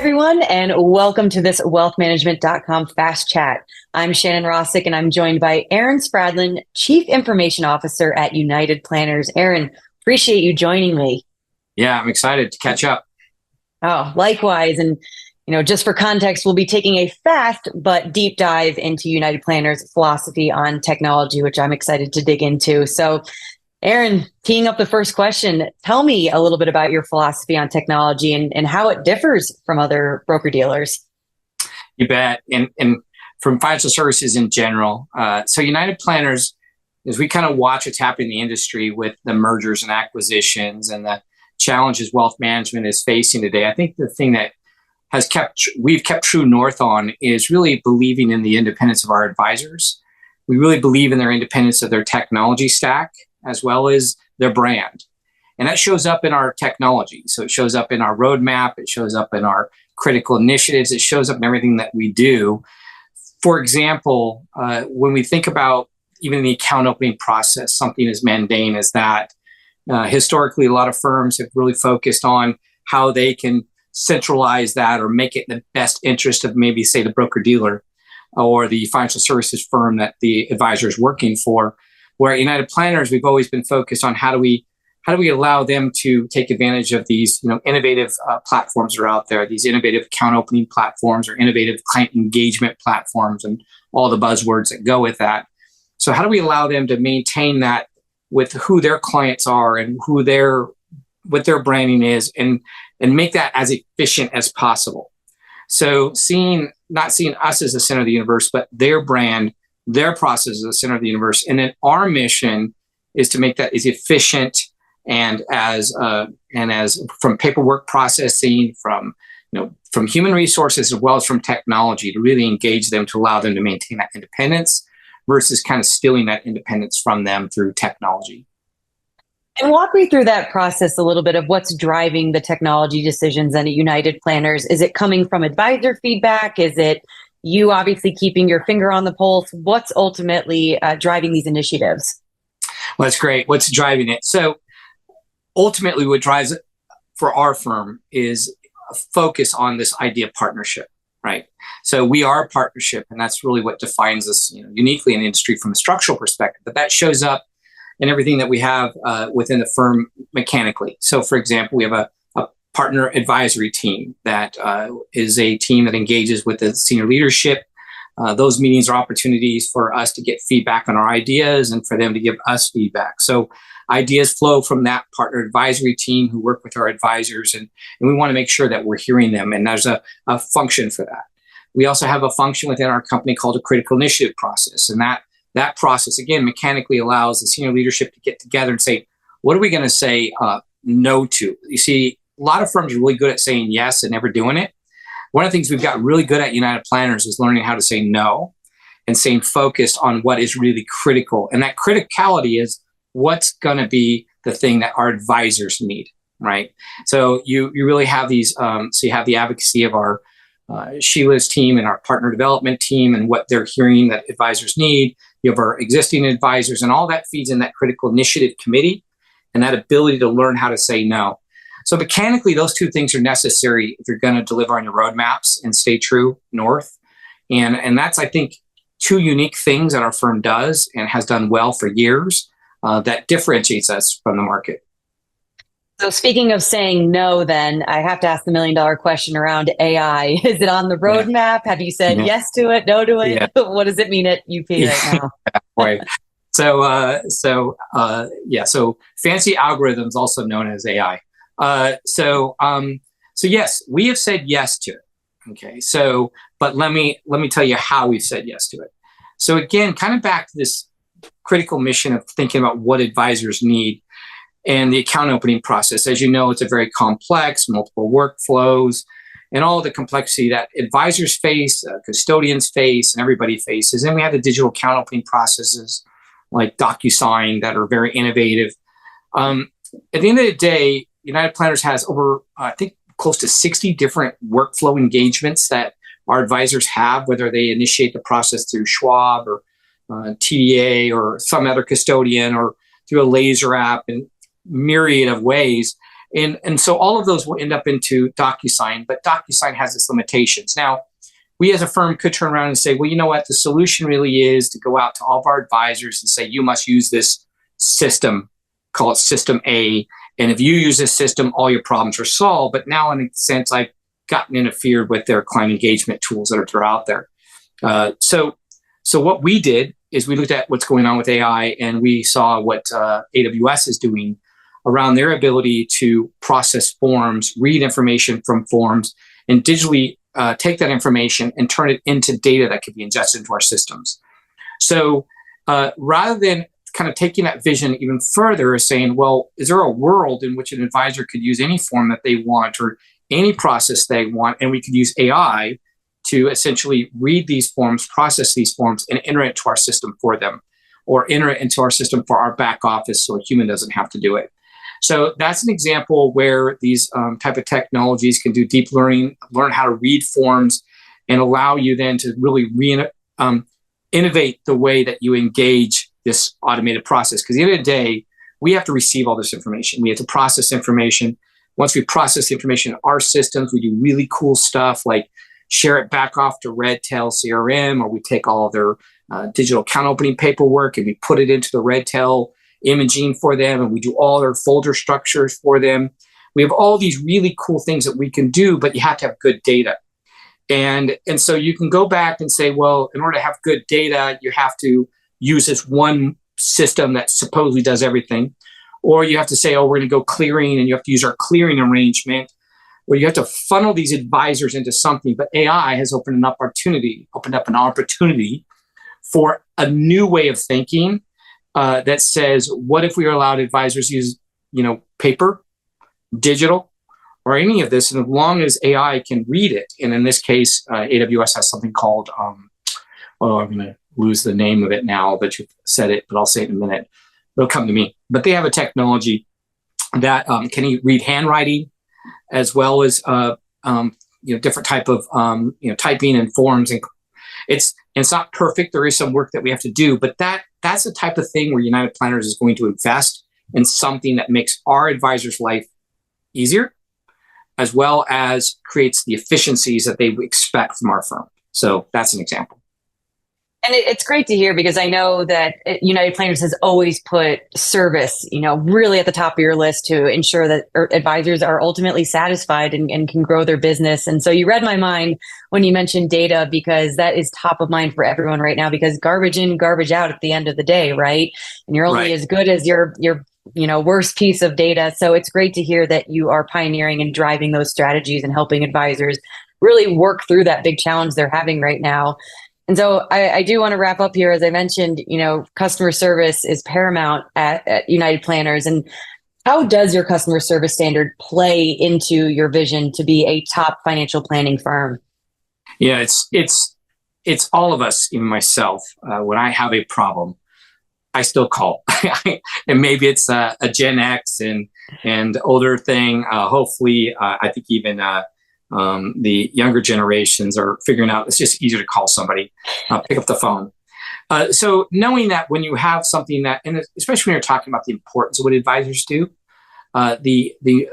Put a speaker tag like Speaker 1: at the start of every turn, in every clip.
Speaker 1: Everyone, and welcome to this wealthmanagement.com fast chat. I'm Shannon Rossick, and I'm joined by Aaron Spradlin, Chief Information Officer at United Planners. Aaron, appreciate you joining me.
Speaker 2: Yeah, I'm excited to catch up.
Speaker 1: Oh, likewise. And, just for context, we'll be taking a fast but deep dive into United Planners' philosophy on technology, which I'm excited to dig into. So, Aaron, teeing up the first question, tell me a little bit about your philosophy on technology and how it differs from other broker-dealers.
Speaker 2: You bet. And from financial services in general. So United Planners, as we kind of watch what's happening in the industry with the mergers and acquisitions and the challenges wealth management is facing today, I think the thing that we've kept true north on is really believing in the independence of our advisors. We really believe in their independence of their technology stack, as well as their brand. And that shows up in our technology. So it shows up in our roadmap, it shows up in our critical initiatives, it shows up in everything that we do. For example, when we think about even the account opening process, something as mundane as that, historically, a lot of firms have really focused on how they can centralize that or make it in the best interest of maybe, say, the broker-dealer or the financial services firm that the advisor is working for. Where at United Planners, we've always been focused on how do we allow them to take advantage of these innovative platforms that are out there, these innovative account opening platforms or innovative client engagement platforms and all the buzzwords that go with that. So how do we allow them to maintain that with who their clients are and what their branding is and make that as efficient as possible? So not seeing us as the center of the universe, but their brand, their process is the center of the universe. And then our mission is to make that as efficient and as from paperwork processing, from human resources, as well as from technology, to really engage them, to allow them to maintain that independence versus kind of stealing that independence from them through technology.
Speaker 1: And walk me through that process a little bit of what's driving the technology decisions at United Planners. Is it coming from advisor feedback? Is it you obviously keeping your finger on the pulse? What's ultimately driving these initiatives?
Speaker 2: Well, that's great. What's driving it? So ultimately what drives it for our firm is a focus on this idea of partnership, right? So we are a partnership, and that's really what defines us uniquely in the industry from a structural perspective. But that shows up in everything that we have within the firm mechanically. So for example, we have a partner advisory team that is a team that engages with the senior leadership. Those meetings are opportunities for us to get feedback on our ideas and for them to give us feedback. So ideas flow from that partner advisory team who work with our advisors, and we want to make sure that we're hearing them, and there's a function for that. We also have a function within our company called a critical initiative process, and that process, again, mechanically allows the senior leadership to get together and say, what are we going to say no to? You see, a lot of firms are really good at saying yes and never doing it. One of the things we've got really good at United Planners is learning how to say no and staying focused on what is really critical. And that criticality is what's going to be the thing that our advisors need, right? So you really have these, so you have the advocacy of our Sheila's team and our partner development team and what they're hearing that advisors need. You have our existing advisors, and all that feeds in that critical initiative committee and that ability to learn how to say no. So mechanically, those two things are necessary if you're going to deliver on your roadmaps and stay true north. And that's, I think, two unique things that our firm does and has done well for years that differentiates us from the market.
Speaker 1: So speaking of saying no, then I have to ask the $1 million question around AI. Is it on the roadmap? Yeah. Have you said yes to it, no to it? Yeah. What does it mean at UP right now?
Speaker 2: Right. So fancy algorithms, also known as AI. So yes, we have said yes to it. Okay. So, but let me tell you how we've said yes to it. So again, kind of back to this critical mission of thinking about what advisors need and the account opening process. As you know, it's a very complex, multiple workflows, and all the complexity that advisors face, custodians face, and everybody faces. And we have the digital account opening processes like DocuSign that are very innovative. At the end of the day, United Planners has over, I think, close to 60 different workflow engagements that our advisors have, whether they initiate the process through Schwab or TDA or some other custodian or through a laser app and myriad of ways. And so all of those will end up into DocuSign, but DocuSign has its limitations. Now, we as a firm could turn around and say, well, you know what? The solution really is to go out to all of our advisors and say, you must use this system, call it System A. And if you use this system, all your problems are solved. But now, in a sense, I've gotten interfered with their client engagement tools that are out there. So what we did is we looked at what's going on with AI, and we saw what AWS is doing around their ability to process forms, read information from forms, and digitally take that information and turn it into data that could be ingested into our systems. So rather than kind of taking that vision even further, is saying, well, is there a world in which an advisor could use any form that they want or any process they want, and we could use AI to essentially read these forms, process these forms, and enter it to our system for them, or enter it into our system for our back office so a human doesn't have to do it. So that's an example where these type of technologies can do deep learning, learn how to read forms, and allow you then to really innovate the way that you engage this automated process. Because at the end of the day, we have to receive all this information. We have to process information. Once we process the information in our systems, we do really cool stuff like share it back off to Redtail CRM, or we take all of their digital account opening paperwork and we put it into the Redtail imaging for them, and we do all their folder structures for them. We have all these really cool things that we can do, but you have to have good data. And so you can go back and say, well, in order to have good data, you have to use this one system that supposedly does everything. Or you have to say, oh, we're going to go clearing, and you have to use our clearing arrangement, where you have to funnel these advisors into something. But AI has opened an opportunity for a new way of thinking that says, what if we allowed advisors to use, paper, digital, or any of this, and as long as AI can read it, and in this case, AWS has something called, I'm going to lose the name of it now that you've said it, but I'll say it in a minute. It'll come to me. But they have a technology that can read handwriting, as well as different type of typing and forms, and it's not perfect. There is some work that we have to do, but that's the type of thing where United Planners is going to invest in something that makes our advisors' life easier, as well as creates the efficiencies that they expect from our firm. So that's an example.
Speaker 1: And it's great to hear, because I know that United Planners has always put service, really at the top of your list to ensure that advisors are ultimately satisfied and can grow their business. And so you read my mind when you mentioned data, because that is top of mind for everyone right now, because garbage in, garbage out at the end of the day, right? And you're only as good as your worst piece of data. So it's great to hear that you are pioneering and driving those strategies and helping advisors really work through that big challenge they're having right now. And so I do want to wrap up here. As I mentioned, customer service is paramount at United Planners. And how does your customer service standard play into your vision to be a top financial planning firm?
Speaker 2: Yeah, it's all of us, even myself. When I have a problem, I still call. And maybe it's a Gen X and older thing. Hopefully, I think even the younger generations are figuring out it's just easier to call somebody, pick up the phone. So knowing that when you have something that, and especially when you're talking about the importance of what advisors do, the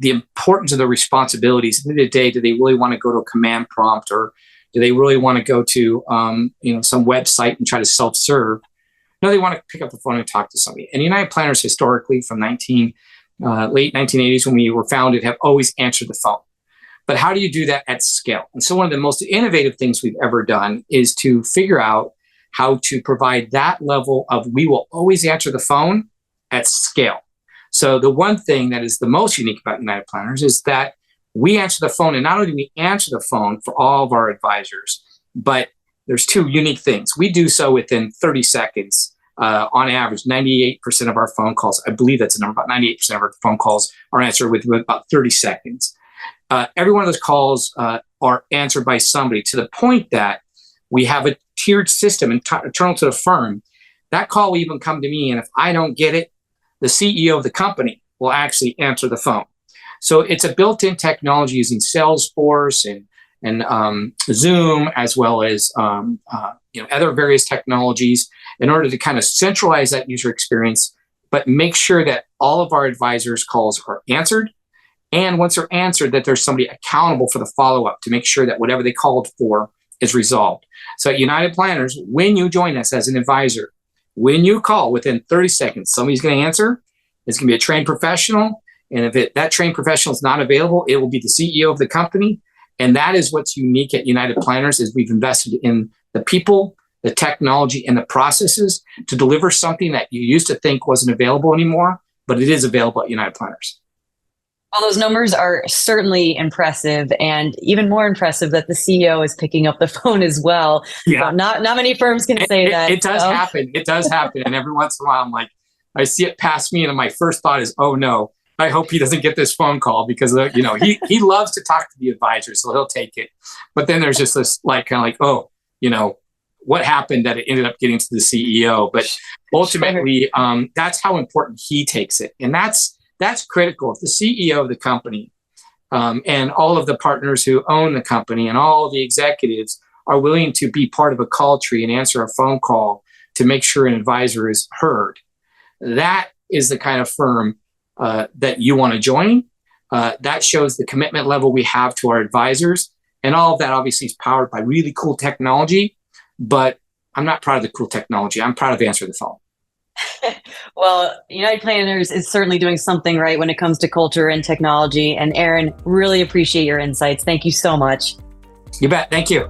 Speaker 2: importance of the responsibilities. At the end of the day, do they really want to go to a command prompt, or do they really want to go to some website and try to self-serve? No, they want to pick up the phone and talk to somebody. And United Planners historically, from late 1980s when we were founded, have always answered the phone. But how do you do that at scale? And so one of the most innovative things we've ever done is to figure out how to provide that level of, we will always answer the phone at scale. So the one thing that is the most unique about United Planners is that we answer the phone, and not only do we answer the phone for all of our advisors, but there's two unique things. We do so within 30 seconds. On average, 98% of our phone calls, I believe that's the number, about 98% of our phone calls are answered within about 30 seconds. Every one of those calls are answered by somebody, to the point that we have a tiered system internal to the firm. That call will even come to me, and if I don't get it, the CEO of the company will actually answer the phone. So it's a built-in technology using Salesforce and Zoom, as well as other various technologies, in order to kind of centralize that user experience, but make sure that all of our advisors' calls are answered And once they're answered, that there's somebody accountable for the follow-up to make sure that whatever they called for is resolved. So at United Planners, when you join us as an advisor, when you call within 30 seconds, somebody's going to answer. It's going to be a trained professional. And if that trained professional is not available, it will be the CEO of the company. And that is what's unique at United Planners is we've invested in the people, the technology, and the processes to deliver something that you used to think wasn't available anymore, but it is available at United Planners.
Speaker 1: Well, those numbers are certainly impressive, and even more impressive that the CEO is picking up the phone as well.
Speaker 2: Yeah,
Speaker 1: so not many firms can say that.
Speaker 2: It does happen. It does happen, and every once in a while, I'm like, I see it pass me, and my first thought is, oh no, I hope he doesn't get this phone call because he loves to talk to the advisor, so he'll take it. But then there's just this oh, what happened that it ended up getting to the CEO. But ultimately, that's how important he takes it, and that's critical. If the CEO of the company and all of the partners who own the company and all the executives are willing to be part of a call tree and answer a phone call to make sure an advisor is heard, that is the kind of firm that you want to join. That shows the commitment level we have to our advisors. And all of that obviously is powered by really cool technology. But I'm not proud of the cool technology. I'm proud of answering the phone.
Speaker 1: Well, United Planners is certainly doing something right when it comes to culture and technology. And Aaron, really appreciate your insights. Thank you so much.
Speaker 2: You bet. Thank you.